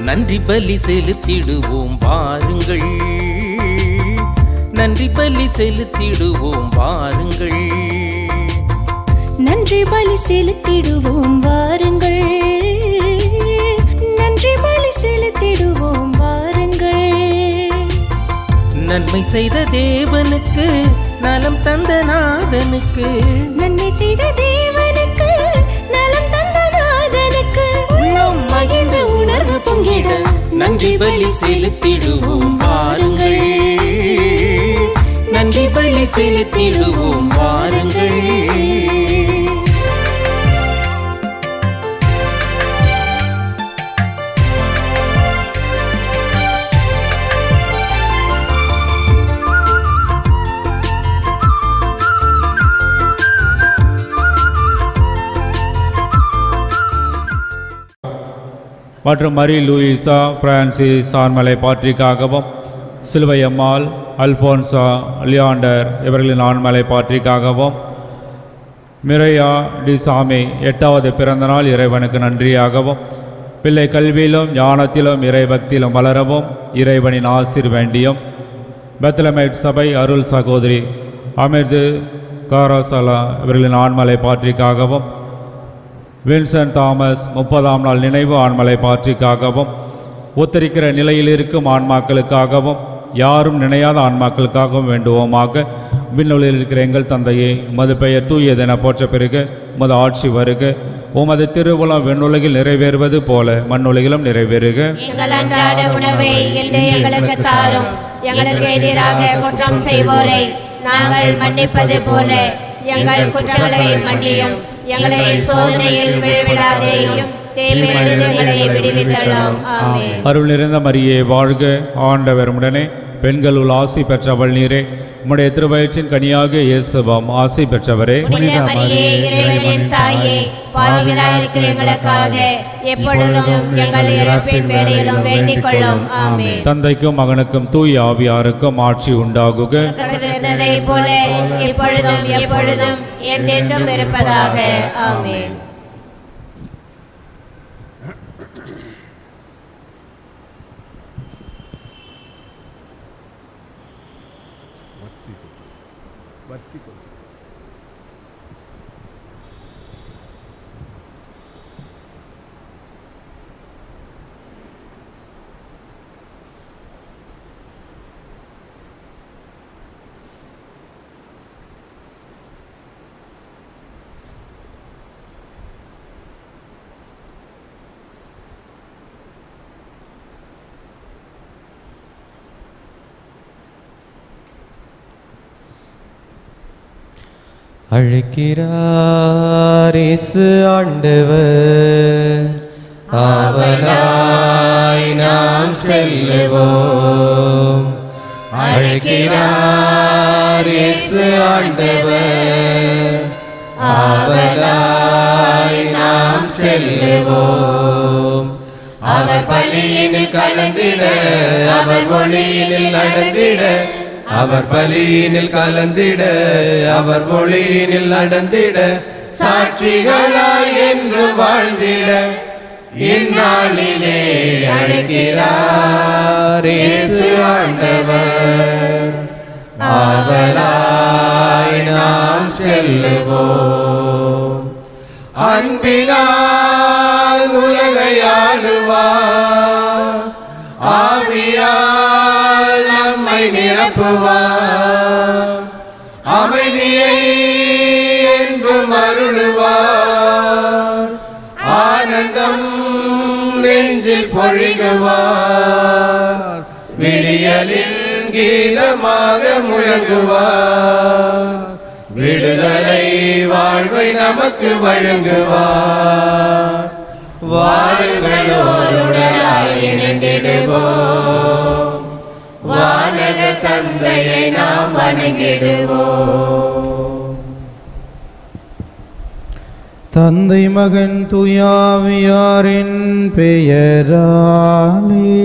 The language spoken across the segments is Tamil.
நன்றி பலி செலுத்திடுவோம் வாருங்கள், நன்றி பலி செலுத்திடுவோம் வாருங்கள், நன்றி பலி செலுத்திடுவோம் வாருங்கள், நன்றி பலி செலுத்திடுவோம் வாருங்கள். நன்மை செய்த தேவனுக்கு, நலம் தந்த நாதனுக்கு, நன்மை செய்த தேவனுக்கு, நலம் தந்த நாதனுக்கு, உள்ளம் மகிழ்ந்து உணர்வு பொங்கிட நன்றி பலி செலுத்திடுவோம் வாருங்கள், நன்றி பலி செலுத்திடுவோம் வாருங்கள். மற்றும் மரி லூயிசா பிரான்சிஸ் ஆண்மலை பாட்ரிக்காகவும், சிலுவை அம்மாள், அல்போன்சா, லியாண்டர் இவர்களின் ஆண்மலை பாட்ரிக்காகவும், மிரையா டி சாமி 8வது பிறந்தநாள் இறைவனுக்கு நன்றியாகவும், பிள்ளை கல்வியிலும் ஞானத்திலும் இறைபக்தியிலும் வளரவும் இறைவனின் ஆசீர் வேண்டியும், பெத்லமேட் சபை அருள் சகோதரி அமிர்து காராசலா இவர்களின் ஆண்மலை பாட்ரிக்காகவும், வின்சென்ட் தாமஸ் 30ஆம் நாள் நினைவு ஆண்மலை பாட்ரிக்காகவும், ஒத்தரிக்கிற நிலையில் இருக்கும் ஆன்மாக்களுக்காகவும், யாரும் நினையாத ஆன்மாக்களுக்காகவும் வேண்டுவோமாக. விண்ணுலகில் இருக்கிற எங்கள் தந்தையே, உமது பெயர் தூயதென போற்ற பிறகு உமது ஆட்சி வருக, உமது திருவுளம் விண்ணுலகில் நிறைவேறுவது போல மண்ணுலகிலும் நிறைவேறுக. எங்கள் அன்றாட உணவை இன்று எங்களுக்கு தாரும், எங்களுக்கு எதிராக குற்றம் செய்வோரை நாங்கள் மன்னிப்பது போல எங்கள் குற்றங்களை மன்னியும், எங்களை சோதனையில் விழவிடாதேயும், தீமையிலிருந்து எங்களை விடுவித்தள்ளும். ஆமென். அருள் நிறைந்த மரியே வாழ்க, ஆண்டவர் உடனே, பெண்களுள் ஆசி பெற்றவள் நீரே, உம்முடைய திருவயிற்றின் கனியாக இயேசுவாம் ஆசி பெற்றவரே. புனித மரியே, இறைவனின் தாயே, பாவிகளாயிருக்கிற எங்களுக்காக எப்பொழுதும் எங்கள் இறப்பின் வேளையிலும் வேண்டிக் கொள்ளும். ஆமென். தந்தைக்கும் மகனுக்கும் தூய ஆவியாருக்கும் ஆட்சி உண்டாகுக. இருந்ததை போல இப்பொழுதும் எப்பொழுதும் என்றென்றும் இருப்பதாக. ஆமென். அழைக்கிறார் இயேசு ஆண்டவர், ஆவலாய் நாம் செல்லுவோம். அழைக்கிறார் இயேசு ஆண்டவர், ஆவலாய் நாம் செல்லுவோம். அவர் பலியினில் கலந்திட, அவர் ஒளியினில் நடந்திட, அவர் பலியினில் கலந்திட, அவர் ஒளியினில் நடந்திட, சாட்சிகளாய் என்று வாழ்ந்திட இந்நாளிலே அழைக்கிறார் இயேசு ஆண்டவர், ஆவலாய் நாம் செல்லுவோம். அன்பினால் உலகை ஆளுவார், ஆவியால் நம்மை நிரப்புவார், அமைதியை என்றும் அருளுவார், ஆனந்தம் நெஞ்சில் பொழிகுவார், விடியலின் கீதமாக முழங்குவார், விடுதலை வாழ்வை நமக்கு வழங்குவார். வாருங்களோருடனாய் இணைந்திடுவோம், வானக தந்தையை நாம் வணங்கிடுவோம். தந்தை மகன் தூயாவியாரின் பெயராலே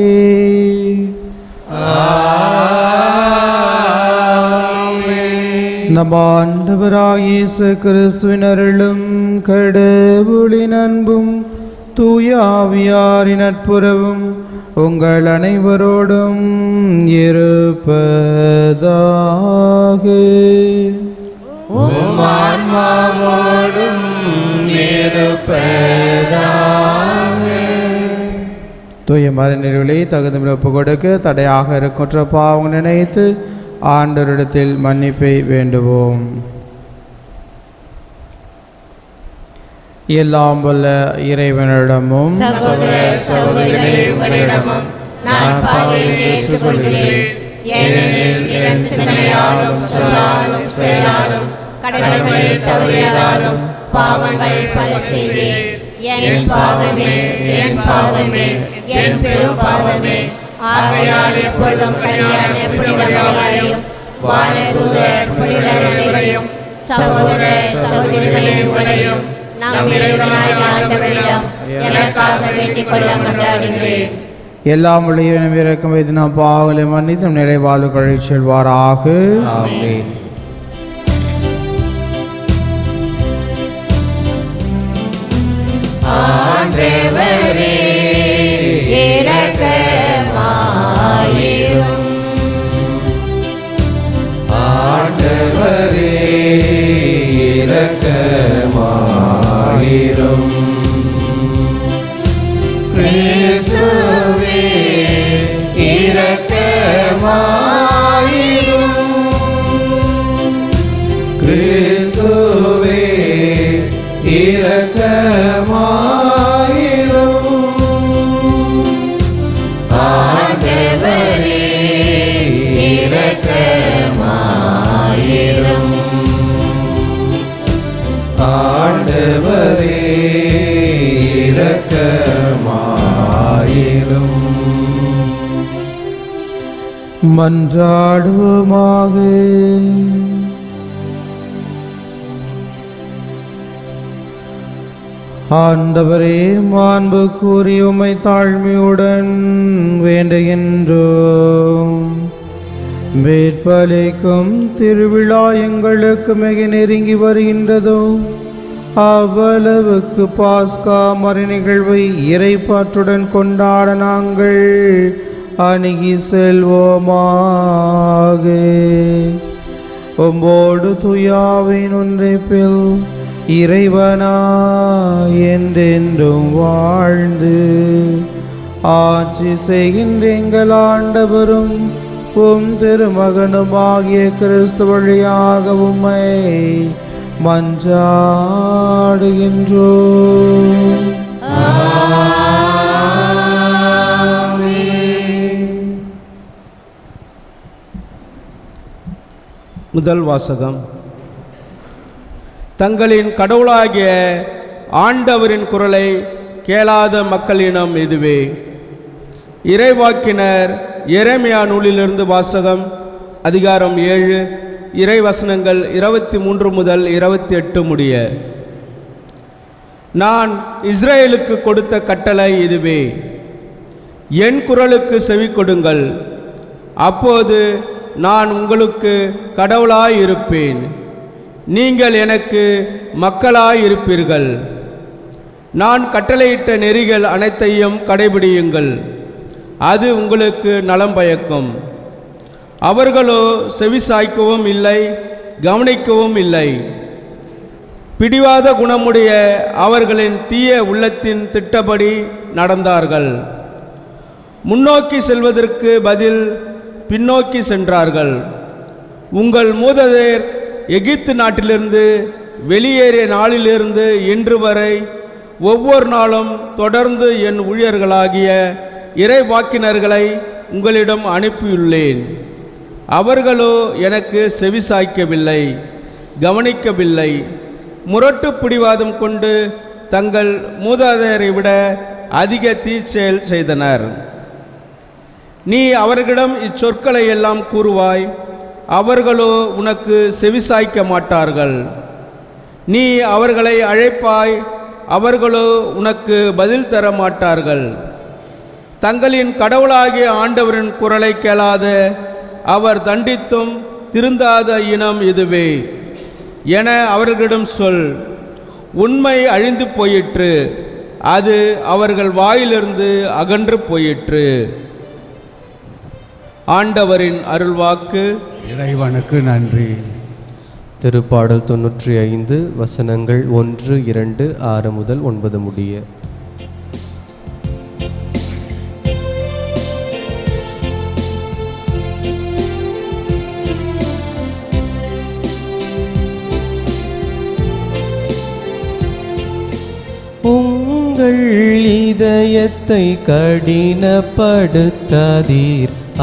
நம் ஆண்டவராகிய இயேசு கிறிஸ்துவின் அருளும் கடவுளின் அன்பும் தூய ஆவியாரின் நட்புறவும் உங்கள் அனைவரோடும் இருப்பதாக. உம் ஆன்மாவோடும் இருப்பதாக. தூய மத நிறுவலை தகுந்த ஒப்பு கொடுக்க தடையாக இருக்கின்ற பாவம் நினைத்து ஆண்டவரிடத்தில் மன்னிப்பை வேண்டுவோம். எல்லாம் வல்ல இறைவனிடமும் சகோதர சகோதரிகளே, உங்களிடமும் நான் பாவியை ஏற்றுக்கொள்கிறேன். ஏனெனில் என் சிந்தனையாலும் சொல்லாலும் செயலாலும் கடமையை தவறியதாலும் பாவங்கள் பல செய்தேன். என் பாவமே, என் பாவமே, என் பெரும் பாவமே. ஆகையால் எப்பொழுதும் கல்யாண புனிதர்களையும் வானதூதர் புனிதர் அனைவரையும் சகோதர சகோதரிகளே உங்களையும் நம் இறைவனாகிய ஆண்டவரிடம் எனக்காக வேண்டிக் கொள்ள மன்றாடுகிறேன். எல்லாம் உள்ள இறைவன் இறக்கம் வைத்து நாம் பாவங்களை மன்னித்து நிறைவாழ்வு கழிச் செல்வாராக. ஆமென். ஆண்டவரே இரக்கமாயிரும். ஆண்டவரே இரக்கமாயிரும். கிறிஸ்துவே இரக்கமாயிரும். கிறிஸ்துவே இரக்கமாயிரும். ஆண்டவரே இரக்கமாயிரும். ஆண்டவரே இரக்கமாயிரும். மன்றாடுவோமாக. ஆண்டவரே, மாண்பு கூறி உம்மை தாழ்மையுடன் வேண்டுகின்றோம். மேற்பலிக்கும் திருவிழா எங்களுக்கு மிக நெருங்கி வருகின்றதோ அவ்வளவுக்கு பாஸ்கா மறை நிகழ்வை இறைப்பாற்றுடன் கொண்டாட நாங்கள் அணுகி செல்வோமாக. உம்மோடு துயாவின் ஒன்றைப்பில் இறைவனா என்றென்றும் வாழ்ந்து ஆட்சி செய்கின்ற எங்கள் ஆண்டவரும் உம் திருமகனுமாகிய கிறிஸ்து வழியாக உம்மை மன்றாடுகின்றோம். முதல் வாசகம். தங்களின் கடவுளாகிய ஆண்டவரின் குரலை கேளாத மக்களினம் இதுவே. இறைவாக்கினர் எரேமியா நூலிலிருந்து வாசகம். அதிகாரம் 7, இறைவசனங்கள் 23 முதல் 28 முடிய. நான் இஸ்ரேலுக்கு கொடுத்த கட்டளை இதுவே. என் குரலுக்கு செவி கொடுங்கள், அப்போது நான் உங்களுக்கு கடவுளாயிருப்பேன், நீங்கள் எனக்கு மக்களாயிருப்பீர்கள். நான் கட்டளையிட்ட நெறிகள் அனைத்தையும் கடைபிடியுங்கள், அது உங்களுக்கு நலம் பயக்கும். அவர்களோ செவிசாய்க்கவும் இல்லை, கவனிக்கவும் இல்லை. பிடிவாத குணமுடைய அவர்களின் தீய உள்ளத்தின் திட்டப்படி நடந்தார்கள். முன்னோக்கி செல்வதற்கு பதில் பின்னோக்கி சென்றார்கள். உங்கள் மூதாதையர் எகிப்து நாட்டிலிருந்து வெளியேறிய நாளிலிருந்து இன்று வரை ஒவ்வொரு நாளும் தொடர்ந்து என் ஊழியர்களாகிய இறைவாக்கினர்களை உங்களிடம் அனுப்பியுள்ளேன். அவர்களோ எனக்கு செவிசாய்க்கவில்லை, கவனிக்கவில்லை. முரட்டு பிடிவாதம் கொண்டு தங்கள் மூதாதையரை விட அதிக தீச்செயல் செய்தனர். நீ அவர்களிடம் இச்சொற்களை எல்லாம் கூறுவாய், அவர்களோ உனக்கு செவிசாய்க்க மாட்டார்கள். நீ அவர்களை அழைப்பாய், அவர்களோ உனக்கு பதில் தர மாட்டார்கள். தங்களின் கடவுளாகிய ஆண்டவரின் குரலை கேளாத அவர் தண்டித்தும் திருந்தாத இனம் இதுவே என அவர்களிடம் சொல். உண்மை அழிந்து போயிற்று, அது அவர்கள் வாயிலிருந்து அகன்று போயிற்று. ஆண்டவரின் அருள்வாக்கு. இறைவனுக்கு நன்றி. திருப்பாடல் 95 வசனங்கள் 1, 2, 6 முதல் 9 முடிய. உங்கள் இதயத்தை கடினப்படுத்தாதீர்,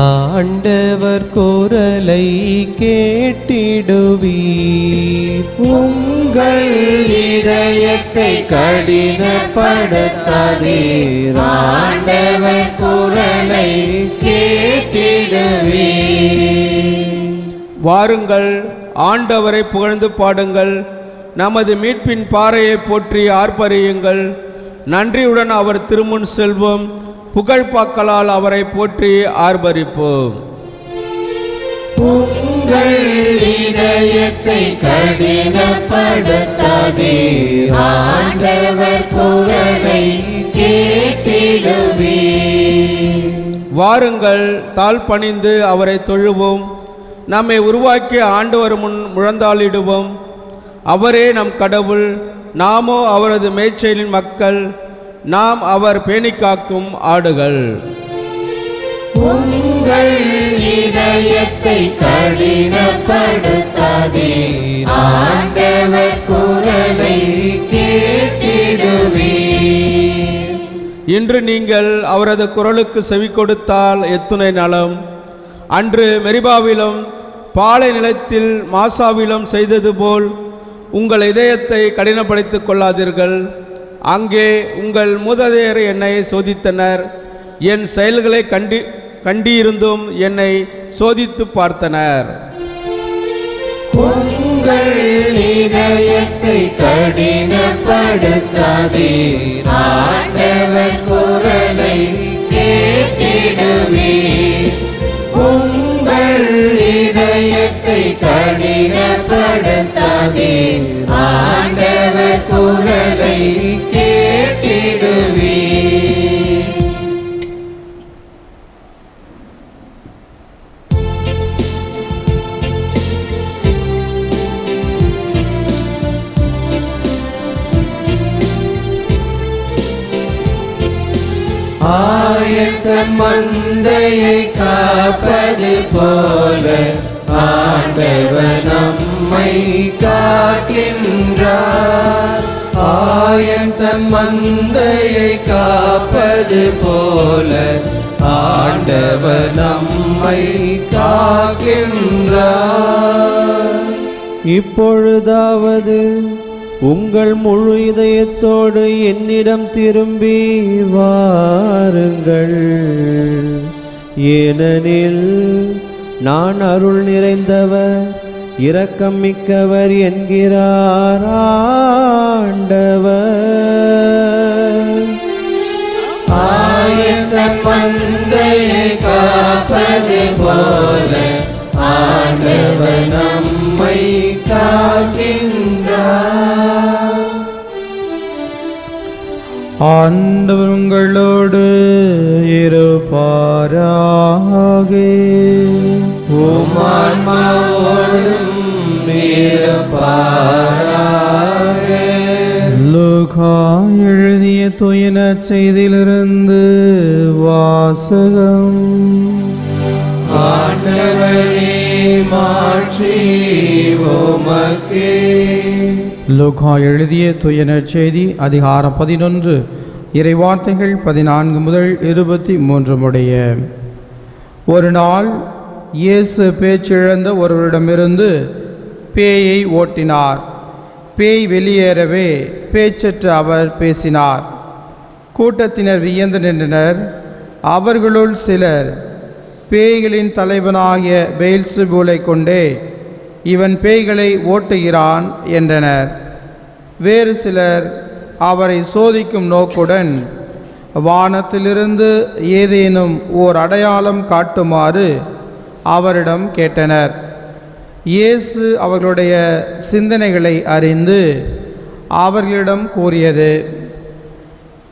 ஆண்டவர் குரலை கேட்டிடுவீர். உங்கள் இதயத்தை கடினப்படுத்தாதீர், ஆண்டவர் குரலை கேட்டிடுவீர். வாருங்கள், ஆண்டவரை புகழ்ந்து பாடுங்கள். நமது மீட்பின் பாறையை போற்றி ஆர்ப்பரியுங்கள். நன்றியுடன் அவர் திருமுன் செல்வோம். புகழ்பாக்களால் அவரை போற்றி ஆர்ப்பரிப்போம். உங்கள் இதயத்தை கடினப்படுத்தாதீர், ஆண்டவர் குரலை கேட்டிடுவீர். வாருங்கள், தாழ் பணிந்து அவரை தொழுவோம். நம்மை உருவாக்கிய ஆண்டவர் முன் முழந்தாளிடுவோம். அவரே நம் கடவுள், நாமோ அவரது மேய்ச்சலின் மக்கள். நாம் அவர் பேணிக்காக்கும் ஆடுகள். உங்கள் இதயத்தை கடினப்படுத்தாதீர், ஆண்டவர் குரலை கேட்டிடுவீர். இன்று நீங்கள் அவரது குரலுக்கு செவி கொடுத்தால் எத்துணை நலம். அன்று மெரிபாவிலும் பாலை நிலத்தில் மாசாவிலும் செய்தது போல் உங்கள் இதயத்தை கடினப்படுத்திக் கொள்ளாதீர்கள். அங்கே உங்கள் மூதாதையர் என்னை சோதித்தனர், என் செயல்களை கண்டிருந்தும் என்னை சோதித்து பார்த்தனர். உங்கள் இதயத்தை கடினப்படுத்தாதீர், ஆண்டவர் குரலை கேட்டிடுவீர். உங்கள் இதயத்தை கடினப்படுத்தாதீர், ஆண்டவர் குரலை கேட்டிடுவீர். ஆயத்தன் மந்தையை காப்பது போல ஆண்டவர் நம்மை காக்கின்றார். ஆயத்தன் மந்தையை காப்பது போல ஆண்டவர் நம்மை காக்கின்றார். இப்பொழுதாவது உங்கள் முழு இதயத்தோடு என்னிடம் திரும்பி வாருங்கள், ஏனெனில் நான் அருள் நிறைந்தவர் இரக்கம் மிக்கவர் என்கிறார் ஆண்டவர். ஆயத்தன் மந்தையை காப்பது போல ஆண்டவர் நம்மை காக்கின்றார். ஆண்டவர் உங்களோடு இருப்பாராக. உம் ஆன்மாவோடும் இருப்பாராக. லூக்கா எழுதிய தூய நற்செய்தியிலிருந்து வாசகம். ஆண்டவரே மாற்றி உமக்கே. லூக்கா எழுதிய தூய நற்செய்தி அதிகாரம் 11 இறைவார்த்தைகள் 14 முதல் 23 முடிய. ஒரு நாள் இயேசு பேச்சிழந்த ஒருவரிடமிருந்து பேயை ஓட்டினார். பேய் வெளியேறவே பேச்சற்ற அவர் பேசினார். கூட்டத்தினர் வியந்து நின்றனர். அவர்களுள் சிலர், பேய்களின் தலைவனாகிய பெயல்செபூலை கொண்டே இவன் பேய்களை ஓட்டுகிறான் என்றனர். வேறு சிலர் அவரை சோதிக்கும் நோக்குடன், வானத்திலிருந்து ஏதேனும் ஓர் அடையாளம் காட்டுமாறு அவரிடம் கேட்டனர். இயேசு அவர்களுடைய சிந்தனைகளை அறிந்து அவர்களிடம் கூறியது,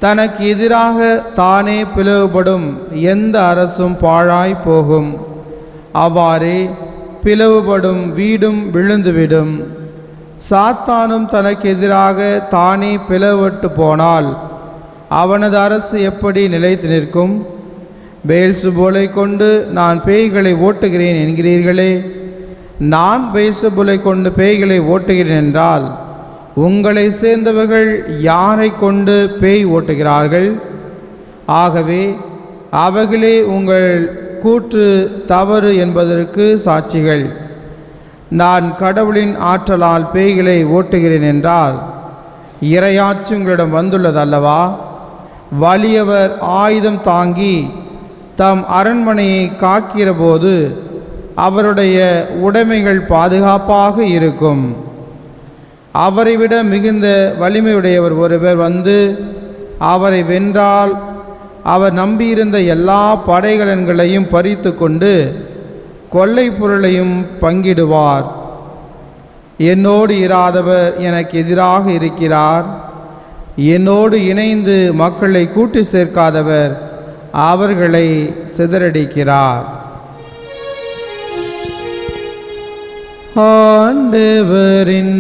தனக்கு எதிராக தானே பிளவுபடும் எந்த அரசும் பாழாய் போகும். அவ்வாறே பிளவுபடும் வீடும் விழுந்துவிடும். சாத்தானும் தனக்கு எதிராக தானே பிளவுபட்டு போனால் அவனது அரசு எப்படி நிலைத்து நிற்கும்? பெயல்செபூலை கொண்டு நான் பேய்களை ஓட்டுகிறேன் என்கிறீர்களே. நான் பெயல்செபூலை கொண்டு பேய்களை ஓட்டுகிறேன் என்றால் உங்களை சேர்ந்தவர்கள் யாரை கொண்டு பேய் ஓட்டுகிறார்கள்? ஆகவே அவைகளே உங்கள் கூற்று தவறு என்பதற்கு சாட்சிகள். நான் கடவுளின் ஆற்றலால் பேய்களை ஓட்டுகிறேன் என்றால் இறையாட்சி உங்களிடம் வந்துள்ளது அல்லவா? வலியவர் ஆயுதம் தாங்கி தம் அரண்மனையை காக்கிற போது அவருடைய உடைமைகள் பாதுகாப்பாக இருக்கும். அவரை விட மிகுந்த வலிமையுடையவர் ஒருவர் வந்து அவரை வென்றால் அவர் நம்பியிருந்த எல்லா படைகலன்களையும் பறித்து கொண்டு கொள்ளை பொருளையும் பங்கிடுவார். என்னோடு இராதவர் எனக்கு எதிராக இருக்கிறார். என்னோடு இணைந்து மக்களை கூட்டி சேர்க்காதவர் அவர்களை சிதறடிக்கிறார். ஆண்டவரின்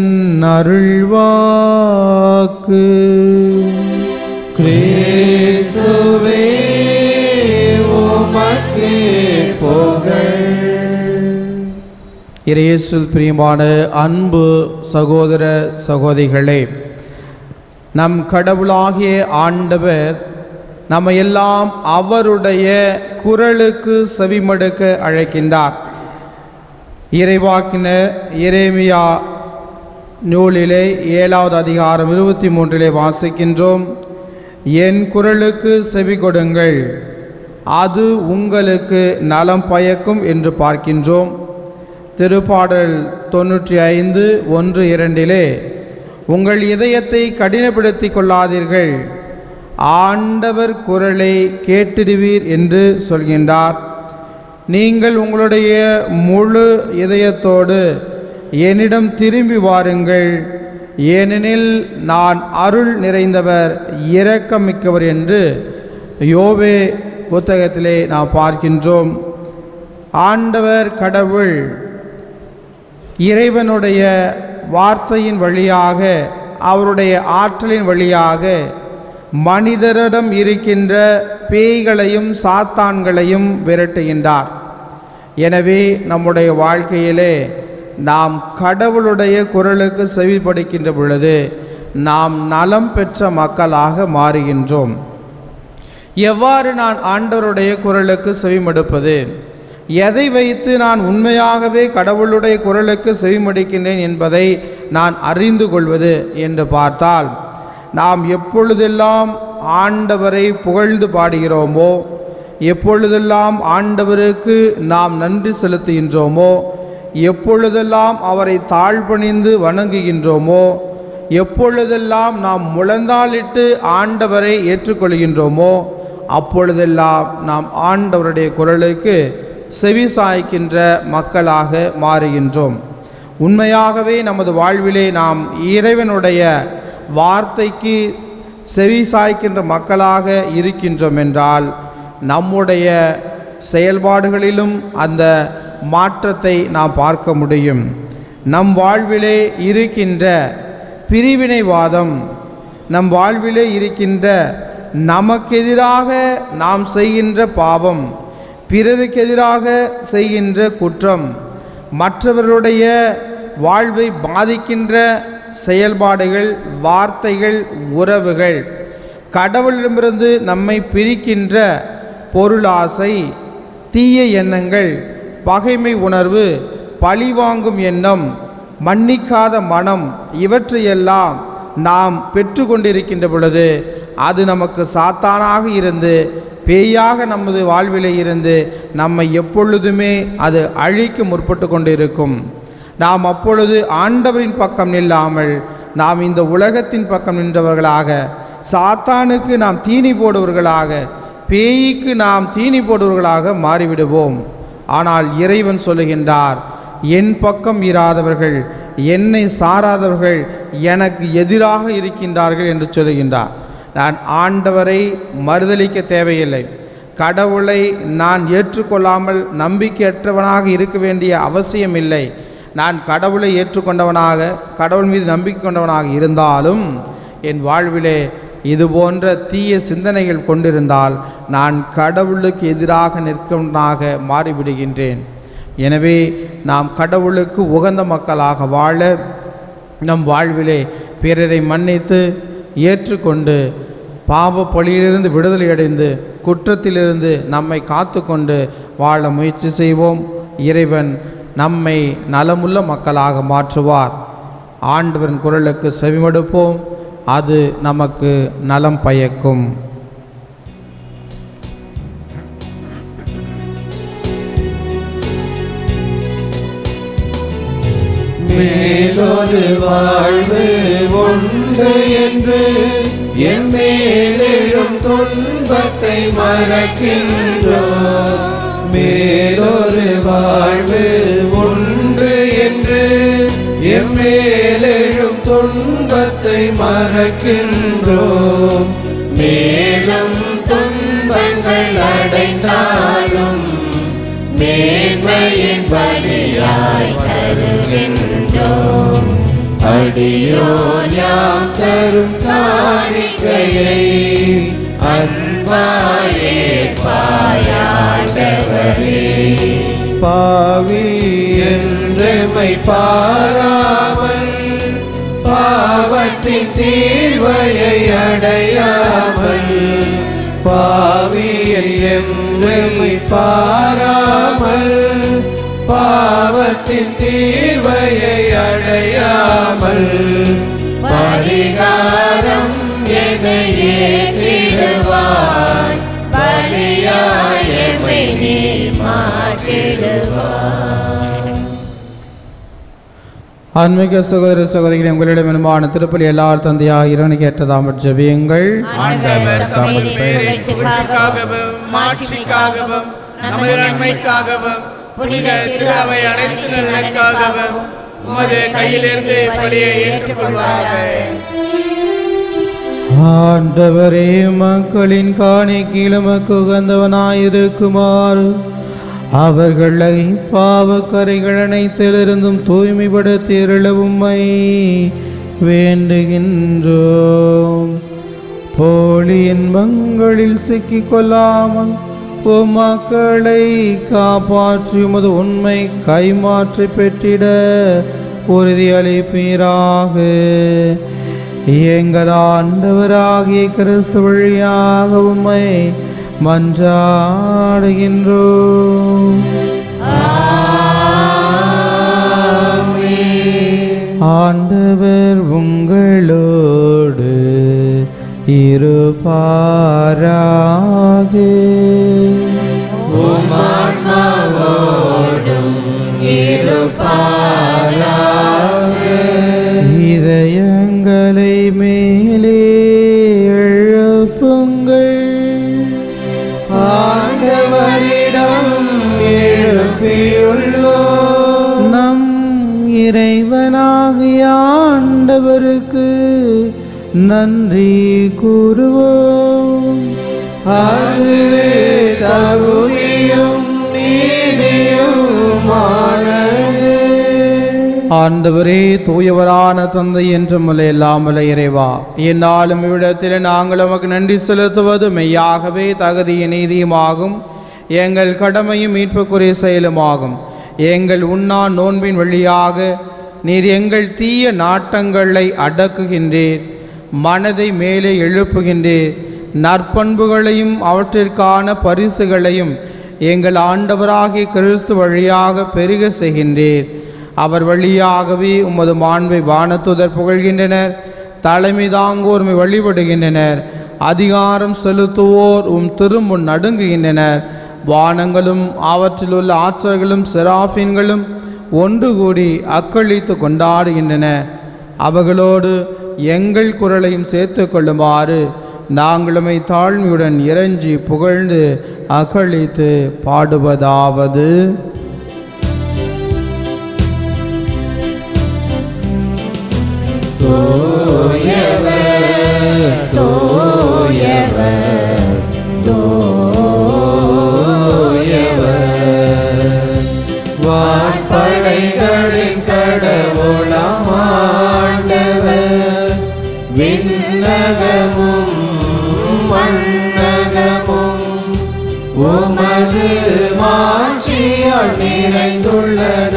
அருள்வாக்கு. கிறிஸ்துவே உமக்கு புகழ். இயேசுவில் பிரியமான அன்பு சகோதர சகோதரிகளே, நம் கடவுளாகிய ஆண்டவர் நம்ம எல்லாம் அவருடைய குரலுக்கு செவிமடுக்க அழைக்கின்றார். இறைவாக்கினர் எரேமியா நூலிலே 7வது அதிகாரம் 23 வாசிக்கின்றோம். என் குரலுக்கு செவி கொடுங்கள், அது உங்களுக்கு நலம் பயக்கும் என்று பார்க்கின்றோம். திருப்பாடல் 95:1-2 உங்கள் இதயத்தை கடினப்படுத்தி கொள்ளாதீர்கள், ஆண்டவர் குரலை கேட்டிடுவீர் என்று சொல்கின்றார். நீங்கள் உங்களுடைய முழு இதயத்தோடு என்னிடம் திரும்பி வாருங்கள், ஏனெனில் நான் அருள் நிறைந்தவர் இரக்கமிக்கவர் என்று யோவே புத்தகத்திலே நாம் பார்க்கின்றோம். ஆண்டவர் கடவுள் இறைவனுடைய வார்த்தையின் வழியாக, அவருடைய ஆற்றலின் வழியாக மனிதரிடம் இருக்கின்ற பேய்களையும் சாத்தான்களையும் விரட்டுகின்றார். எனவே நம்முடைய வாழ்க்கையிலே நாம் கடவுளுடைய குரலுக்கு செவிப்படுகின்ற பொழுது நாம் நலம் பெற்ற மக்களாக மாறுகின்றோம். எவ்வாறு நான் ஆண்டவருடைய குரலுக்கு செவிமடுப்பது? எதை வைத்து நான் உண்மையாகவே கடவுளுடைய குரலுக்கு செவிமடுக்கின்றேன் என்பதை நான் அறிந்து கொள்வது என்று பார்த்தால், நாம் எப்பொழுதெல்லாம் ஆண்டவரை புகழ்ந்து பாடுகிறோமோ, எப்பொழுதெல்லாம் ஆண்டவருக்கு நாம் நன்றி செலுத்துகின்றோமோ, எப்பொழுதெல்லாம் அவரை தாழ்பணிந்து வணங்குகின்றோமோ, எப்பொழுதெல்லாம் நாம் முழந்தாளிட்டு ஆண்டவரை ஏற்றுக்கொள்கின்றோமோ, அப்பொழுதெல்லாம் நாம் ஆண்டவருடைய குரலுக்கு செவி சாய்க்கின்ற மக்களாக மாறுகின்றோம். உண்மையாகவே நமது வாழ்விலே நாம் இறைவனுடைய வார்த்தைக்கு செவி சாய்க்கின்ற மக்களாக இருக்கின்றோம் என்றால் நம்முடைய செயல்பாடுகளிலும் அந்த மாற்றத்தை நாம் பார்க்க முடியும். நம் வாழ்விலே இருக்கின்ற பிரிவினைவாதம், நம் வாழ்விலே இருக்கின்ற நமக்கு எதிராக நாம் செய்கின்ற பாவம், பிறருக்கு எதிராக செய்கின்ற குற்றம், மற்றவர்களுடைய வாழ்வை பாதிக்கின்ற செயல்பாடுகள், வார்த்தைகள், உறவுகள், கடவுளிடமிருந்து நம்மை பிரிக்கின்ற பொருளாசை, தீய எண்ணங்கள், பகைமை உணர்வு, பழிவாங்கும் எண்ணம், மன்னிக்காத மனம், இவற்றையெல்லாம் நாம் பெற்று கொண்டிருக்கின்ற பொழுது அது நமக்கு சாத்தானாக இருந்து, பேயாக நமது வாழ்விலே இருந்து நம்மை எப்பொழுதுமே அது அழிக்க முற்பட்டு கொண்டிருக்கும். நாம் அப்பொழுது ஆண்டவரின் பக்கம் நில்லாமல் நாம் இந்த உலகத்தின் பக்கம் நின்றவர்களாக, சாத்தானுக்கு நாம் தீனி போடுவர்களாக, பேய்க்கு நாம் தீனி போடுவர்களாக மாறிவிடுவோம். ஆனால் இறைவன் சொல்லுகின்றார், என் பக்கம் இராதவர்கள், என்னை சாராதவர்கள் எனக்கு எதிராக இருக்கின்றார்கள் என்று சொல்லுகின்றார். நான் ஆண்டவரை மறுதலிக்க தேவையில்லை. கடவுளை நான் ஏற்றுக்கொள்ளாமல் நம்பிக்கையற்றவனாக இருக்க வேண்டிய அவசியமில்லை. நான் கடவுளை ஏற்றுக்கொண்டவனாக, கடவுள் மீது நம்பிக்கை கொண்டவனாக இருந்தாலும் என் வாழ்விலே இது போன்ற தீய சிந்தனைகள் கொண்டிருந்தால் நான் கடவுளுக்கு எதிராக நிற்கவனாக மாறிவிடுகின்றேன். எனவே நாம் கடவுளுக்கு உகந்த மக்களாக வாழ நம் வாழ்விலே பிறரை மன்னித்து ஏற்றுக்கொண்டு பாவ பழியிலிருந்து விடுதலை அடைந்து குற்றத்திலிருந்து நம்மை காத்து கொண்டு வாழ முயற்சி செய்வோம். இறைவன் நம்மை நலமுள்ள மக்களாக மாற்றுவார். ஆண்டவரின் குரலுக்கு செவிமடுப்போம், அது நமக்கு நலம் பயக்கும். மேலொரு வாழ்வு உண்டு என்று என் மேலெழும் துன்பத்தை மறக்கின்றோம். மேலொரு வாழ்வு உண்டு என்று என் மேலெழும் துன்பத்தை மறக்கின்றோம். மேலும் துன்பங்கள் அடைந்தாலும் மேன்மையின் பலியாய் தருகின்றோம். அடியோர் யாம் தரும் காணிக்கையை அன்பாயே பாயாண்டவரே. பாவி என்றெமை பாராமல் பாவத்தின் தீர்வையை அடையாமல், பாவியை என்றெமை பாராமல் பாவத்தின் தீர்வையை அடையாமல், பரிகாரம் என ஏற்றிடுவாய், பலியாய் எம்மை நீ மாற்றிடுவாய். ஆன்மீக சகோதர சகோதரிகளை உங்களிடம் அன்பான திருப்பலி எல்லார் தந்தையாக இறைவனுக்கு ஏற்றதாமற் ஜெபியுங்கள். ஆண்டவர் தமது பெயரின் புகழ்ச்சிக்காகவும் மாட்சிக்காகவும் நமது நன்மைக்காகவும் புனித திரு அவை அனைத்து நலனுக்காகவும் உமது கையிலிருந்து பலியை ஏற்றுக்கொள்வாராக. ஆண்டவரே, மக்களின் காணிக்கையில் உமக்கு உகந்தவனாயிருக்குமாறு அவர்களை பாவக்கரைகள் அனைத்திலிருந்தும் தூய்மைப்படுத்தியருள உம்மை வேண்டுகின்றோம். போலி இன்பங்களில் சிக்கிக்கொள்ளாமல் மக்களை காப்பாற்றி உமது உண்மை கைமாற்றி பெற்றிட உறுதியளிப்பீராக. எங்கள் ஆண்டவராகிய கிறிஸ்து வழியாக உம்மை மன்றாடுகின்றோம். ஆண்டவர் உங்களோடு இருப்பாராக. உம்மான்மாவோடும் இருப்பாராக. இதயங்களை மேலே எழுப்புங்கள். ஆண்டவரிடம் எழுப்பியுள்ளோம். நம் இறைவனாகிய ஆண்டவருக்கு நன்றி கூறுவோம். அதுவே தகுதியும் நீதியுமானது. ஆண்டவரே, தூயவரான தந்தை என்றும் இல்லாமலே இறைவா, என்னாலும் இவ்விடத்தில் நாங்கள் உமக்கு நன்றி செலுத்துவது மெய்யாகவே தகுதிய நீதியுமாகும், எங்கள் கடமையும் மீட்புக்குரிய செயலுமாகும். எங்கள் உண்ணா நோன்பின் வழியாக நீர் எங்கள் தீய நாட்டங்களை அடக்குகின்றீர், மனதை மேலே எழுப்புகின்றீர், நற்பண்புகளையும் அவற்றிற்கான பரிசுகளையும் எங்கள் ஆண்டவராகிய கிறிஸ்து வழியாக பெருக செய்கின்றீர். அவர் வழியாகவே உமது மாண்பை வானத்துதர் புகழ்கின்றனர், தலைமை தாங்கோர் உம்மை வழிபடுகின்றனர், அதிகாரம் செலுத்துவோர் திருமுன் நடுங்குகின்றனர். வானங்களும் அவற்றிலுள்ள ஆற்றல்களும் செராஃபின்களும் ஒன்று கூடி அக்களித்து கொண்டாடுகின்றன. அவர்களோடு எங்கள் குரலையும் சேர்த்து கொள்ளுமாறு நாங்களுமை தாழ்மையுடன் இறைஞ்சி புகழ்ந்து அக்களித்து பாடுவதாவது: தூயவர், தூயவர், உமது மாட்சியால் நிறைந்துள்ளன.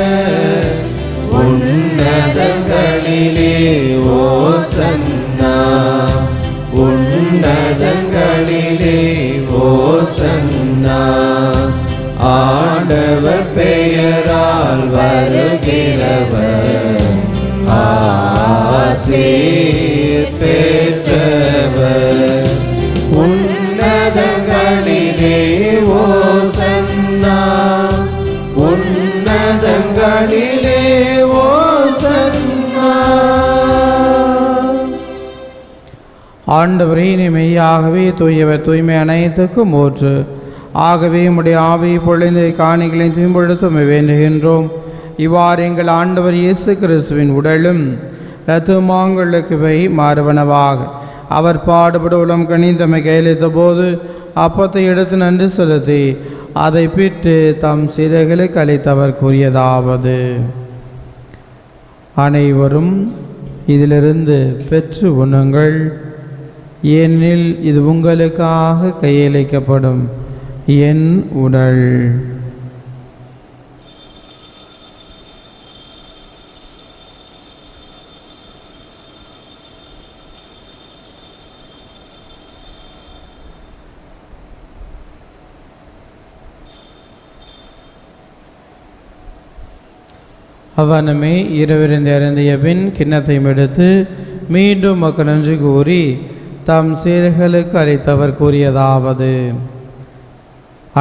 உன்னதங்களிலே ஓசன்னா, உன்னதங்களிலே ஓசன்னா. ஆண்டவர் பெயரால் வருகிறவர் ஆசீர் பெற்றவர். உன்னதங்களிலே ஓசன்னா, உன்னதங்களிலே ஓசன்னா. ஆண்டவரே, நீ மெய்யாகவே தூயவர், தூய்மை அனைத்துக்கும் ஊற்று. ஆகவே உம்முடைய ஆவி பொழிந்த காணிகளை தூய்மைப்படுத்த வேண்டுகின்றோம். இவ்வாறு எங்கள் ஆண்டவர் இயேசு கிறிஸ்துவின் உடலும் இரத்தமாங்களுக்கு மாறுவனவாக அவர் பாடுபட உளம் கணிந்தமை கையளித்த போது அப்பத்தை எடுத்து நன்றி செலுத்தி அதை பிட்டு தம் சிறைகளுக்கு அளித்தவர் கூறியதாவது: அனைவரும் இதிலிருந்து பெற்று உண்ணுங்கள், ஏனெனில் இது உங்களுக்காக கையளிக்கப்படும் என் உடல். அவனமே இரவிருந்து இறந்திய பின் கிண்ணத்தையும் எடுத்து மீண்டும் மக்கள் நன்றி கூறி தம் சீர்களுக்கு அளித்தவர் கூறியதாவது: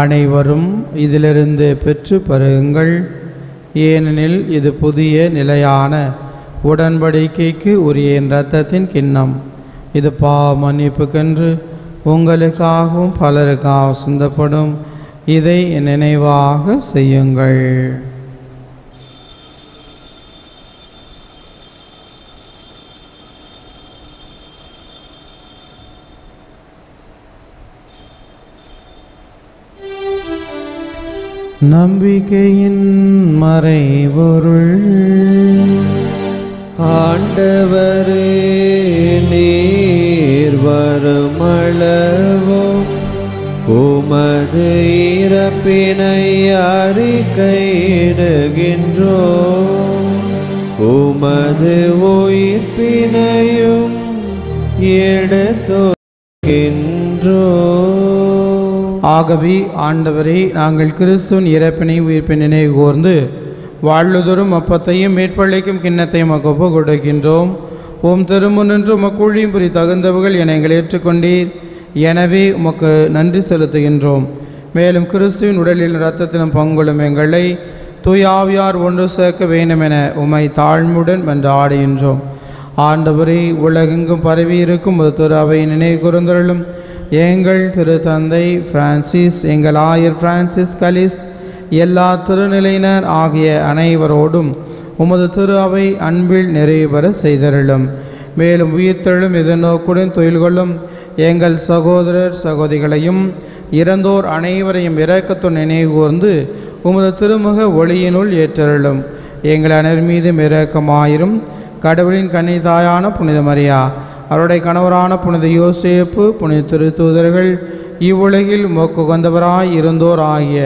அனைவரும் இதிலிருந்து பெற்று பருகுங்கள், ஏனெனில் இது புதிய நிலையான உடன்படிக்கைக்கு உரிய என் இரத்தத்தின் கிண்ணம். இது பாவ மன்னிப்புக்கென்று உங்களுக்காகவும் பலருக்காகவும் சிந்தப்படும். இதை நினைவாக செய்யுங்கள். நம்பிக்கையின் மறைபொருள். ஆண்டவரே, நீர் வருமளவும் உமது இறப்பினை அறிக்கையிடுகின்றோம், உமது உயிர்ப்பினையும் எடுத்துரைக்கின்றோம். ஆகவே ஆண்டவரே, நாங்கள் கிறிஸ்துவின் இறப்பினை உயிர்ப்பினை நினைவு கூர்ந்து வாழ்வதோறும் அப்பத்தையும் மேற்பள்ளிக்கும் கிண்ணத்தையும் ஒப்பு கொடுக்கின்றோம். உம் திருமுன்னின்று உமக்கு ஊழியம் புரி தகுந்தவர்கள் என எங்களை ஏற்றுக்கொண்டீர். எனவே உமக்கு நன்றி செலுத்துகின்றோம். மேலும் கிறிஸ்துவின் உடலில் இரத்தத்திலும் பங்குள்ளும் எங்களை தூய ஆவியார் ஒன்று சேர்க்க வேண்டும் என உமை தாழ்மையுடன் மன்றாடுகின்றோம். ஆண்டவரே, உலகெங்கும் பரவி இருக்கும் ஒரு திரு அவை நினைவு கூர்ந்தருளும். எங்கள் திரு தந்தை பிரான்சிஸ், எங்கள் ஆயர் பிரான்சிஸ் கலிஸ், எல்லா திருநிலையினர் ஆகிய அனைவரோடும் உமது திரு அவை அன்பில் நிறைவு பெற செய்தருளும். மேலும் உயிர்த்தெழும் எதிர்நோக்குடன் தொழில்கொள்ளும் எங்கள் சகோதரர் சகோதரிகளையும் இறந்தோர் அனைவரையும் இரக்கத்துடன் நினைவு கூர்ந்து உமது திருமுக ஒளியினுள் ஏற்றருளும். எங்கள் அனைவர் மீதும் இரக்கமாயிரும். கடவுளின் கன்னிதாயான புனித மரியா, அவருடைய கணவரான புனித யோசேப்பு, புனித திருத்தூதர்கள், இவ்வுலகில் மோக்கு கொண்டவராய் இருந்தோர் ஆகிய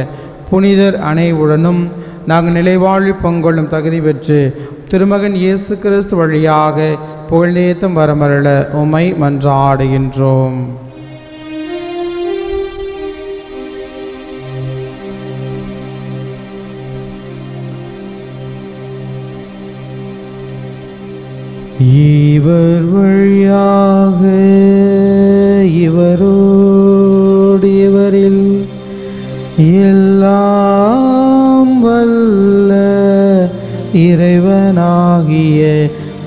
புனிதர் அனைவருடனும் நாங்கள் நிலைவாழ்வில் பங்கொள்ளும் தகுதி பெற்று திருமகன் இயேசு கிறிஸ்து வழியாக புகழ்ந்தேத்தும் வரமருள உம்மை மன்றாடுகின்றோம். இவர் வழியாக இவரோடு இவரில் எல்லாம் வல்ல இறைவனாகிய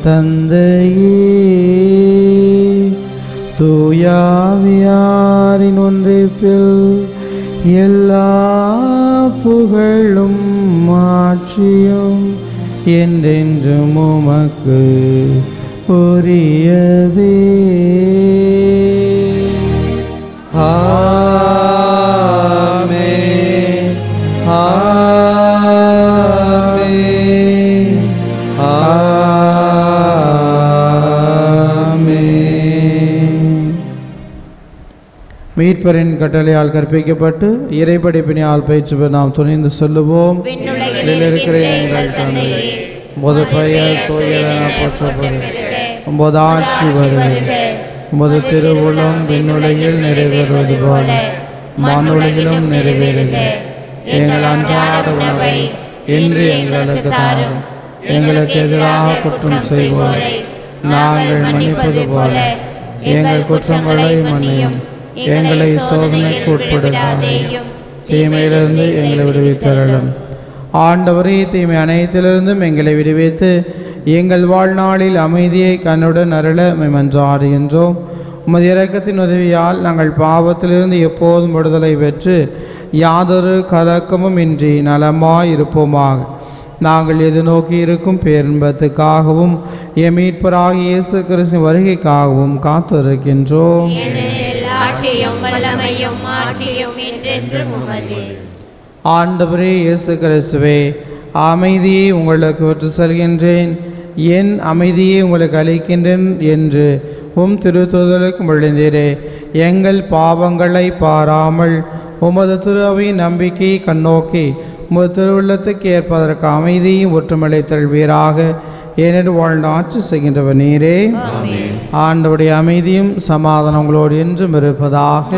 தந்தையே, தூயாவியாரின் ஒன்றிப்பில் எல்லா புகழும் மாட்சியும் என்றென்றும் உமக்கு உரியதே. ஆமென், ஆமென், ஆமென். மீட்பரின் கட்டளையால் கற்பிக்கப்பட்டு இறைப்படிப்பினால் பயிற்சி பெற நாம் துணிந்து சொல்லுவோம். விண்ணுலகில் இருக்கிற எங்கள் தந்தையே, உமது பெயர் தூயதென போற்றப்படுக. உமது ஆட்சி வருக. உமது திருவுளம் விண்ணுலகில் நிறைவேறுவது போல மண்ணுலகிலும் நிறைவேறுக. எங்கள் அன்றாட உணவை இன்று எங்களுக்கு தாரும். எங்களுக்கு எதிராக குற்றம் செய்வோரை நாங்கள் மன்னிப்பது போல எங்கள் குற்றங்களை மன்னியும். எங்களை சோதனைக்கு உட்படுத்தாதேயும், தீமையிலிருந்து எங்களை விடுவித்தருளும். ஆண்டவரே, தீமை அனைத்திலிருந்தும் எங்களை விடுவித்து எங்கள் வாழ்நாளில் அமைதியை கண்ணுடன் அருள மன்றாடுகின்றோம். உமது இரக்கத்தின் உதவியால் நாங்கள் பாவத்திலிருந்து எப்போதும் விடுதலை பெற்று யாதொரு கலக்கமும் இன்றி நலமாயிருப்போமாக. நாங்கள் எதிர்நோக்கி இருக்கும் பேரின்பத்துக்காகவும் எம் மீட்பராகிய இயேசு கிறிஸ்துவின் வருகைக்காகவும் காத்திருக்கின்றோம். ஆட்சியும் வல்லமையும் ஆட்சியும் என்றென்றும் உமதே. ஆண்டவரே இயேசு கிறிஸ்துவே, அமைதியை உங்களுக்கு விட்டு செல்கின்றேன், என் அமைதியை உங்களுக்கு அளிக்கின்றேன் என்று திருத்தூதலுக்கு மொழிந்தீரே. எங்கள் பாவங்களை பாராமல் உமது திருவையின் நம்பிக்கையை கண்ணோக்கி உமது திருவுள்ளத்துக்கு ஏற்பதற்கு அமைதியும் ஒற்றுமலை தழுவீராக. ஏனென்று வாழ்ந்து ஆட்சி செய்கின்றவர் நீரே. ஆண்டவருடைய அமைதியும் சமாதானம் உங்களோடு என்றும் இருப்பதாக.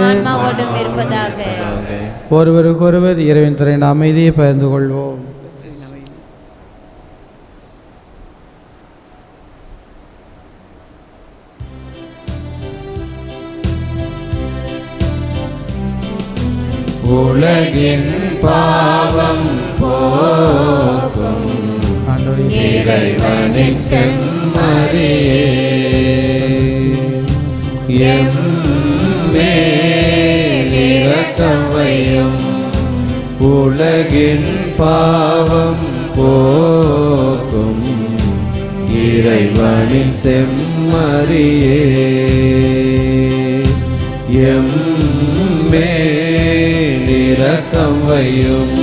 ஒருவருக்கொருவர் இறைவன் திரையின் அமைதியை பகிர்ந்து கொள்வோம். உலகின் பாவம் போக்கும் இறைவனின் செம்மறியே, எம்மேல் இரக்கம் வையும். உலகின் பாவம் போக்கும் இறைவனின் செம்மறியே, எம்மேல் இரக்கம் வையும்.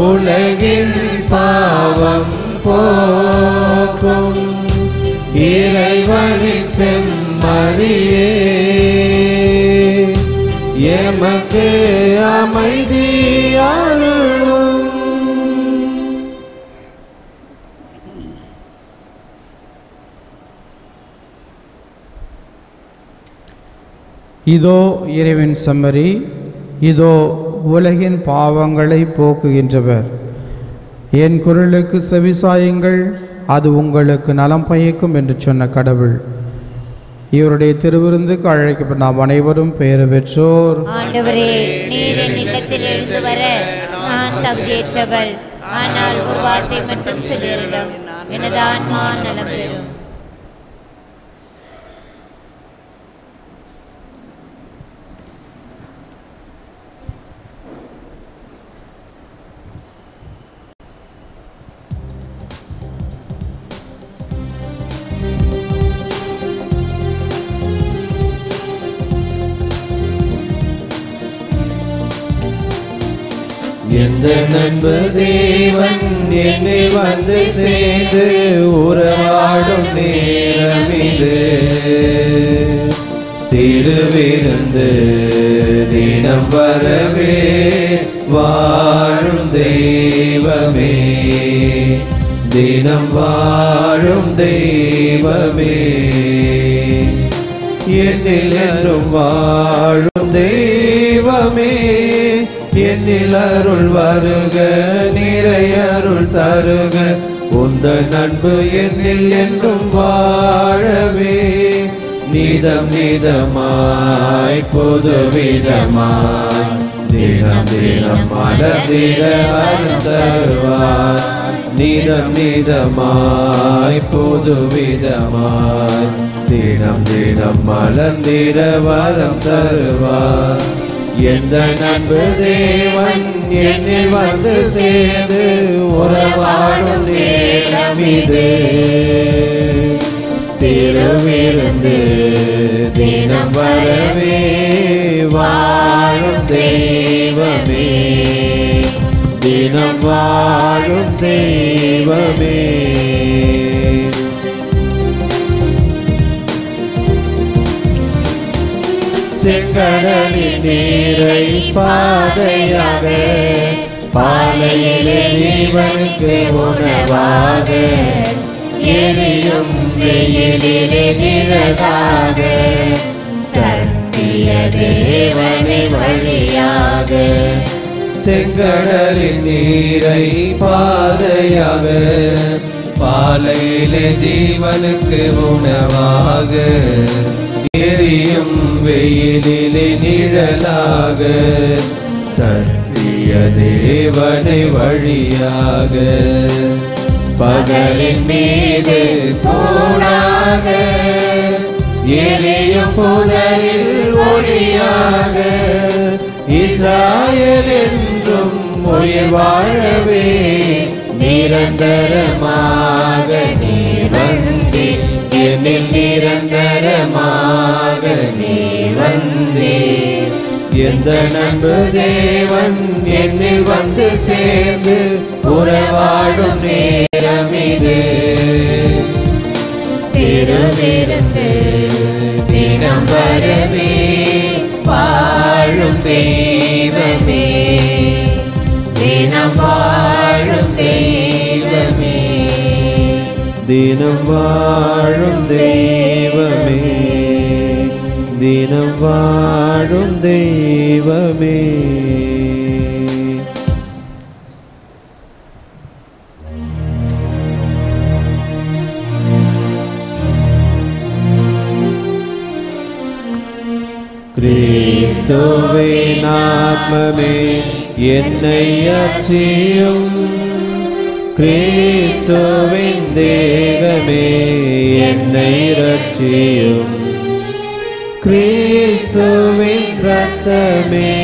உலகின் பாவம் போக்கும் இறைவனின் செம்மறியே, எமக்கு அமைதி அருளும். இதோ இறைவன் செம்மறி, இதோ உலகின் பாவங்களை போக்குகின்றவர். என் குரலுக்கு செவிசாயுங்கள், அது உங்களுக்கு நலம் பயக்கும் என்று சொன்ன கடவுள். இவருடைய திருவிருந்துக்கு அழைக்கப்பட்ட நாம் அனைவரும் பெயர் பெற்றோர். ஆண்டவரே, நீர் என் இல்லத்தில் எழுந்து வர நான் தகுதியற்றவள். ஆனால் ஒரு வார்த்தை மட்டும் சொல்லியிருந்தோம், எனது ஆன்மா நலம் பெறும். எந்த நண்பு தேவன் என்னை வந்து சேர்ந்து உறவாடும் நேரம் இது. திருவிருந்து தினம் வரவே வாழும் தெய்வமே, தினம் வாழும் தெய்வமே, என்னில் என்றும் வாழும் தெய்வமே, என்னில் அருள் வருக, நிறை அருள் தருக, உந்தன் அன்பு என்னில் என்றும் வாழவே. நீதம் நீதமாய் புதுவிதமாய் தினம் தினம் மலர்ந்திட அருள் தருவாய். நீதம் நீதமாய் புதுவிதமாய் தினம் தினம் மலர்ந்திட வரம் தருவாய். எந்த நண்பு தேவன் என்னில் வந்து சேர்ந்து உறவாடும் நேரம் இது. திருவிருந்து தினம் வரவே வாழும் தெய்வமே, தினம் வாழும் தெய்வமே. செங்கடலின் நீரை பாதையாக, பாலையிலே ஜீவனுக்கு உணவாக, எரியும் வெயிலிலே நிழலாக, சத்திய தேவனை வழியாக. செங்கடலின் நீரை பாதையாக, பாலையிலே ஜீவனுக்கு உணவாக, எரியும் வெயிலிலே நிழலாக, சத்திய தேவனை வழியாக. பகலின் மீது கூடாக, எரியும் புதரில் ஒளியாக, இஸ்ராயேல் என்றும் உயிர் வாழவே நிரந்தரமாக நீர் வந்தீர், என்னில் நிரந்தரமாக நீர் வந்தீர். எந்த நண்பு தேவன் என்னில் வந்து சேர்ந்து உறவாடும் நேரம் இது. திருவிருந்து தினம் வரவே வாழும் தெய்வமே, தினம் வாழும் தெய்வமே, தினம் வாழும் தெய்வமே, தினம் வாழும் தெய்வமே. கிறிஸ்துவின் ஆத்மமே என்னை அர்ச்சியும், கிறிஸ்துவின் தேகமே என்னை ரட்சியும், கிறிஸ்துவின் இரத்தமே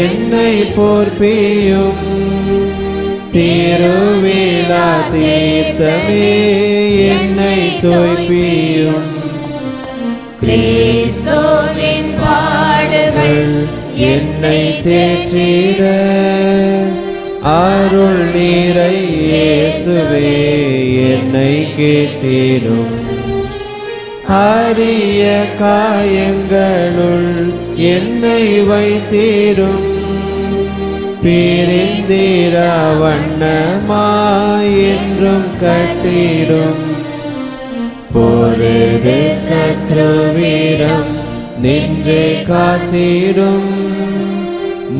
என்னை போர்ப்பியும், திருவிழா தீர்த்தமே என்னை தோய்ப்பியும். கிறிஸ்துவின் பாடுகள் என்னை தேற்றிட, அருள் நீரை இயேசுவே என்னை கேட்டிடும். அரிய காயங்களுள் என்னை வைத்திடும், பிரிந்திரா வண்ணமாய் என்றும் கட்டிடும். பொருது சத்ருவிடம் நின்று காத்திடும்,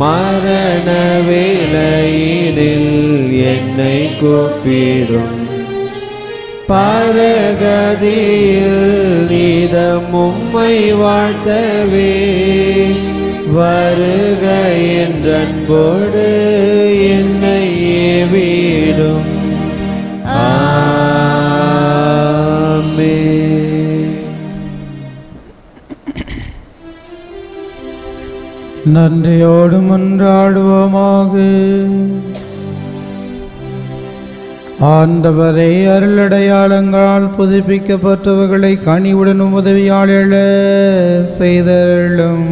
மரண வேளையினில் என்னை கூப்பிடும். பரகதியில் நீதம் உம்மை வாழ்த்தவே, வருக என்றன்போடு என்னை ஏவிடும். நன்றியோடு மன்றாடுவோமாக. ஆண்டவரை அருளடையாளங்களால் புதுப்பிக்கப்பட்டவர்களை கனிவுடன் உதவியால் எழ செய்தருளும்.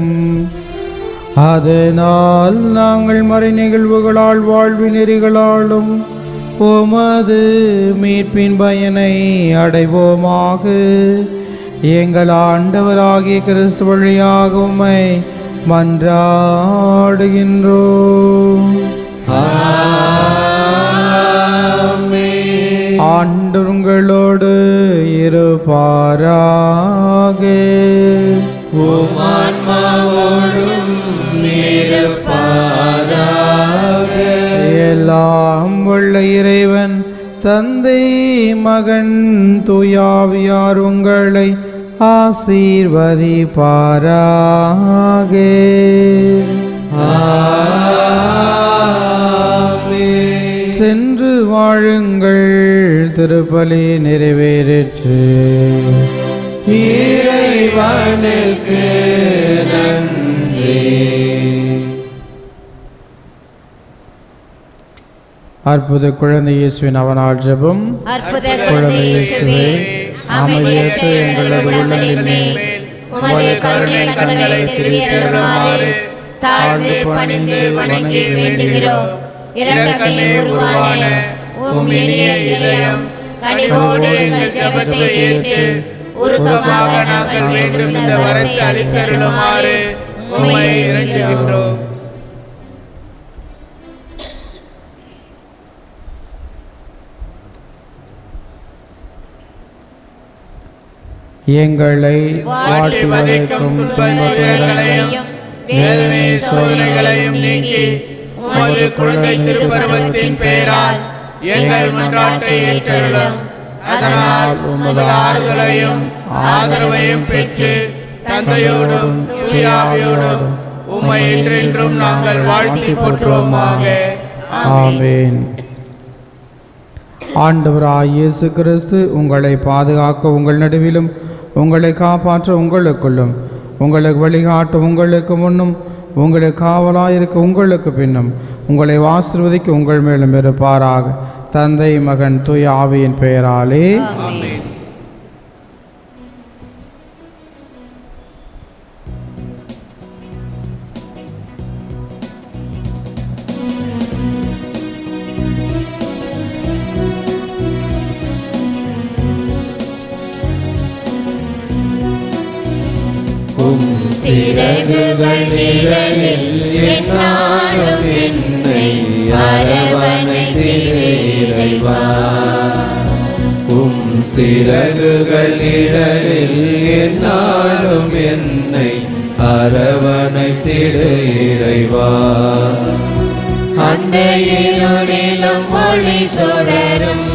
அதனால் நாங்கள் மறை நிகழ்வுகளால் வாழ்வு நெறிகளாலும் உமது மீட்பின் பயனை அடைவோமாக. எங்கள் ஆண்டவராகிய கிறிஸ்து வழியாக உம்மை மன்றாடுகின்றோம். ஆண்டவர்களோடு இருப்பாராக. உம் ஆன்மாவோடும் இருப்பாராக. எல்லாம் உள்ள இறைவன் தந்தை மகன் தூயாவியார் உங்களை ஆசீர்வதிப்பாராக. சென்று வாழுங்கள், திருப்பலி நிறைவேறிற்று. இறைவனுக்கு நன்றி. அற்புத குழந்தை இயேசுவின் அவனால் ஜெபம். அற்புத குழந்தை இயேசுவே, அமைதியற்ற எங்களது உள்ளங்களின் மேல் உமது கருணை கண்களை திருப்பியருளுமாறு தாழ்ந்து பணிந்து வணங்கி வேண்டுகிறோம். இரக்கமே உருவான உம் இனிய இதயம் கனிவோடு எங்கள் ஜெபத்தை ஏற்று உருக்கமாக நாங்கள் வேண்டும் இந்த வரத்தை அளித்தருளுமாறு உம்மை இறைஞ்சுகின்றோம். எங்களை வாட்டி வதைக்கும் துன்பங்களையும் வேதனை சோதனைகளையும் நீக்கி உமது குழந்தை திருப்பருவத்தின் பெயரால் எங்கள் மன்றாட்டை ஏற்றருளும். அதனால் உமது ஆறுதலையும் ஆதரவையும் பெற்று தந்தையோடும் தூயாவியோடும் உம்மை என்றென்றும் நாங்கள் வாழ்த்தி போற்றுவோமாக. ஆமென். ஆண்டவராய் இயேசு கிறிஸ்து உங்களை பாதுகாக்க உங்கள் நடுவிலும் உங்களை காப்பாற்ற உங்களுக்குள்ளும் உங்களுக்கு வழிகாட்ட உங்களுக்கு முன்னும் உங்களுக்கு காவலாயிருக்க உங்களுக்கு பின்னும் உங்களை ஆசீர்வதிக்க உங்கள் மேலும் இருப்பாராக. தந்தை மகன் தூய ஆவியின் பெயராலே ஆமென். சிறகுகள் நிழலில் என்னாலும் என்னை அரவணைத்திடு இறைவா. உம் சிறகுகள் நிழலில் என்னாலும் என்னை அரவணைத்திடு இறைவா. அந்த இருளிலும் ஒளி சுடரும்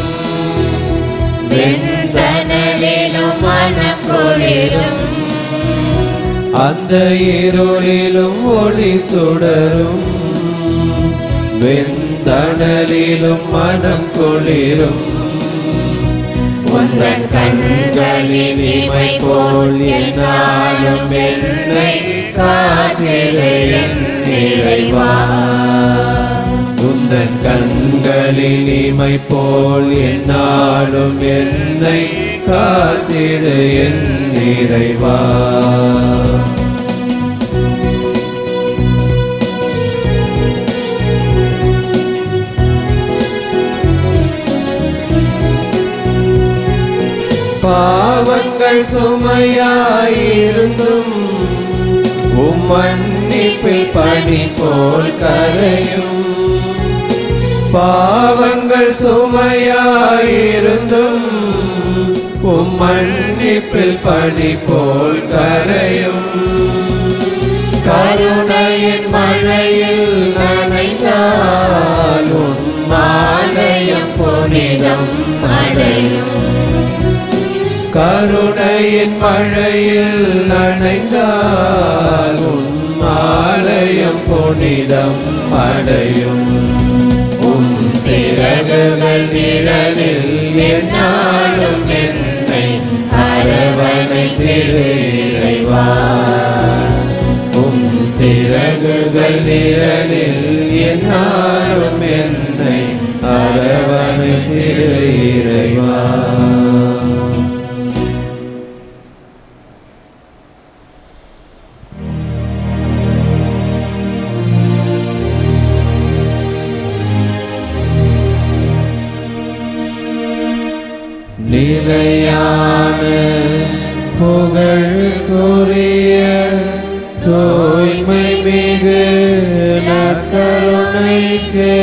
வெண்தனலிலும் மனம் குளிரும். அந்த இருளிலும் ஒளி சுடரும் வெண்தணலிலும் மனம் குளிரும். உந்தன் கண்களின் இமை போல் என்னாலும் என்னை காத்திடு என் இறைவா. உந்தன் கண்களின் இமை போல் என்னாலும் என்னை காத்திடு என் இறைவா. பாவங்கள் சுமையாயிருந்தும் உம் மன்னிப்பில் பனி போல் கரையும். பாவங்கள் சுமையாயிருந்தும் உம் மன்னிப்பில் பனி போல் கரையும். கருணையின் மழையில் நனைந்தால் உன் ஆலயம் புனிதம் அடையும். கருணையின் மழையில் நனைந்தால் உன் ஆலயம் புனிதம் அடையும். உம் சிறகுகள் நிழலில் என்னாலும் என்னை அரவணைத்திடு இறைவா. உம் சிறகுகள் நிழலில் என்னாலும் என்னை அரவணைத்திடு இறைவா. நிலையான புகழுக்குரிய தூய்மை மிகு நற்கருணைக்கு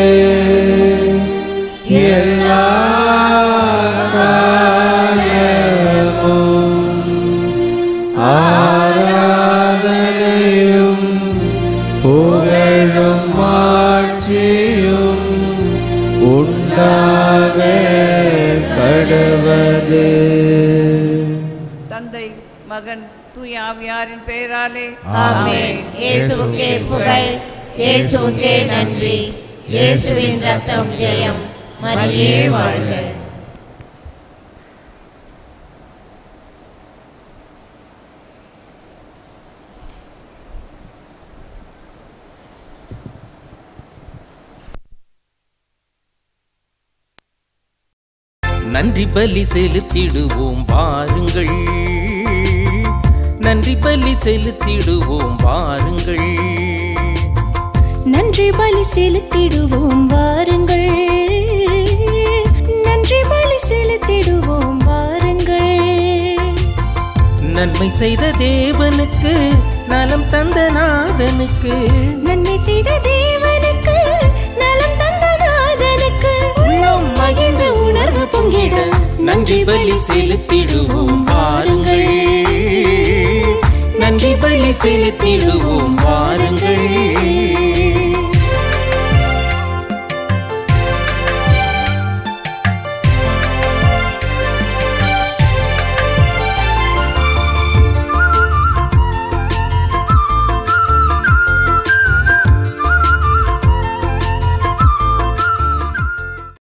எல்லா காலமும் ஆராதனையும் புகழும் ஆட்சியும் உண்டாக கடவது. தந்தை மகன் தூய ஆவியாரின் பெயராலே ஆமென். இயேசுவுக்கே புகழ், இயேசுவுக்கே நன்றி. இயேசுவின் ரத்தம் ஜெயம். மரியே வாழ்க. நன்றி பலி செலுத்திடுவோம் வாருங்கள், நன்றி பலி செலுத்திடுவோம் வாருங்கள், நன்றி பலி செலுத்திடுவோம் வாருங்கள், நன்றி பலி செலுத்திடுவோம் வாருங்கள். நன்மை செய்த தேவனுக்கு நலம் தந்த நாதனுக்கு நன்மை செய்த தேவனுக்கு நலம் தந்த நாதனுக்கு உள்ளம் மகிழ்ந்த உணர்வு பொங்கிட நன்றி பலி செலுத்திடுவோம் வாருங்கள், நன்றி பலி செலுத்திடுவோம் வாருங்கள்.